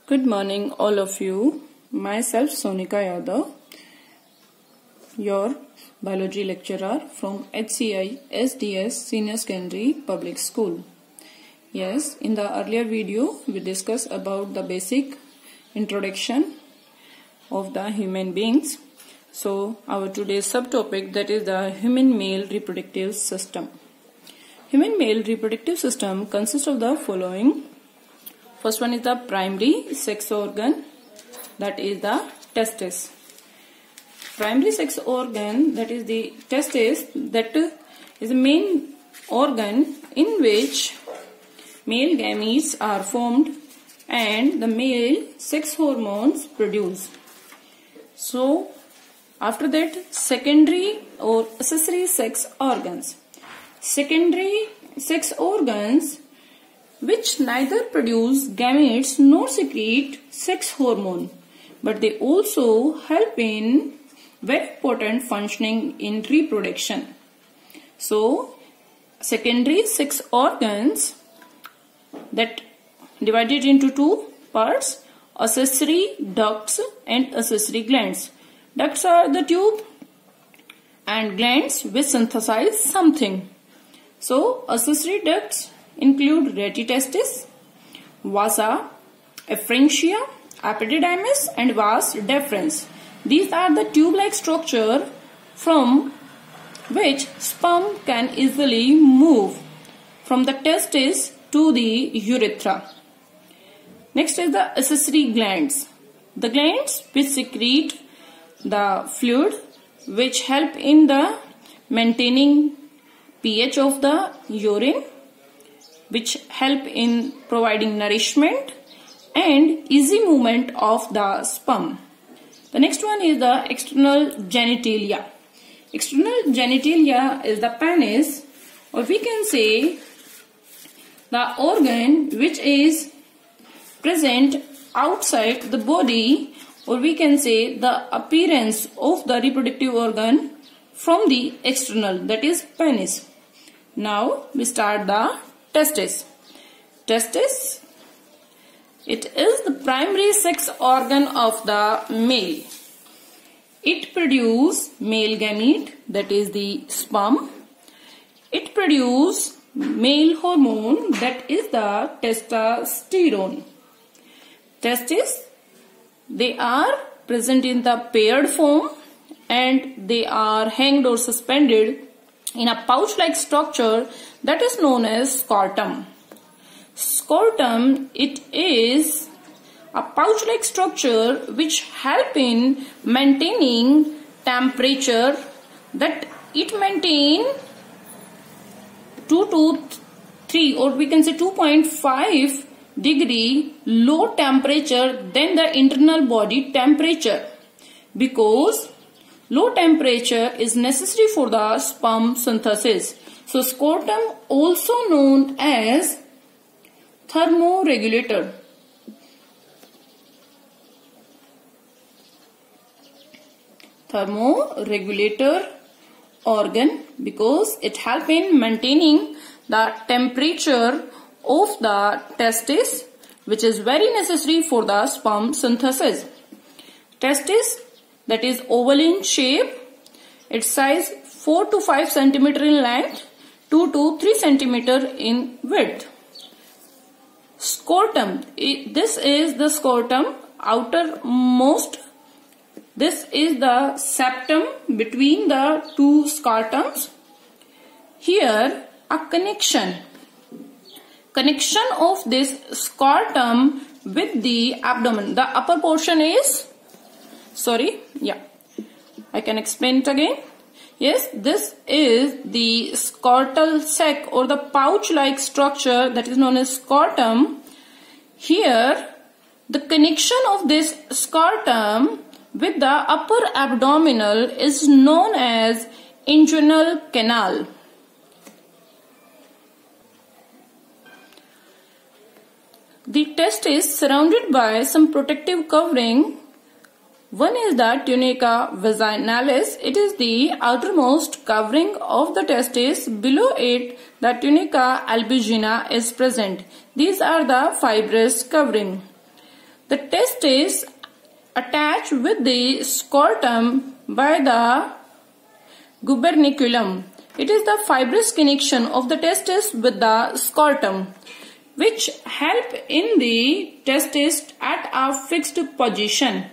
Good morning, all of you. Myself, Sonika Yadav, your biology lecturer from HCI SDS Senior Secondary Public School. Yes, in the earlier video, we discussed about the basic introduction of the human beings. So, our today's subtopic, that is the human male reproductive system. Human male reproductive system consists of the following. First one is the primary sex organ, that is the testis. Primary sex organ, that is the testis, that is the main organ in which male gametes are formed and the male sex hormones produced. So, after that, secondary or accessory sex organs. Secondary sex organs which neither produce gametes nor secrete sex hormone, but they also help in very important functioning in reproduction. So, secondary sex organs that divided into two parts, accessory ducts and accessory glands. Ducts are the tube and glands which synthesize something. So, accessory ducts include retitestis, vasa, efferentia, epididymis and vas deferens. These are the tube-like structure from which sperm can easily move from the testis to the urethra. Next is the accessory glands. The glands which secrete the fluid which help in the maintaining pH of the urine, which help in providing nourishment and easy movement of the sperm. The next one is the external genitalia. External genitalia is the penis, or we can say the organ which is present outside the body, or we can say the appearance of the reproductive organ from the external, that is penis. Now we start the testis. Testis, it is the primary sex organ of the male. It produces male gamete, that is the sperm. It produces male hormone, that is the testosterone. Testis, they are present in the paired form and they are hanged or suspended in a pouch-like structure that is known as scrotum. Scrotum, it is a pouch-like structure which help in maintaining temperature, that it maintain 2 to 3 or we can say 2.5 degree low temperature than the internal body temperature, because low temperature is necessary for the sperm synthesis. So, scrotum also known as thermoregulator. Thermoregulator organ, because it helps in maintaining the temperature of the testis, which is very necessary for the sperm synthesis. Testis, that is oval in shape, its size 4 to 5 centimeter in length, 2 to 3 centimeter in width. Scrotum, this is the scrotum outermost. This is the septum between the two scrotums. Here a connection of this scrotum with the abdomen. The upper portion is, I can explain it again. Yes, this is the scrotal sac or the pouch-like structure that is known as scrotum. Here, the connection of this scrotum with the upper abdominal is known as inguinal canal. The testis is surrounded by some protective covering. One is the tunica vaginalis. It is the outermost covering of the testis. Below it, the tunica albuginea is present. These are the fibrous covering. The test is attached with the scrotum by the gubernaculum. It is the fibrous connection of the testis with the scrotum, which help in the testis at a fixed position.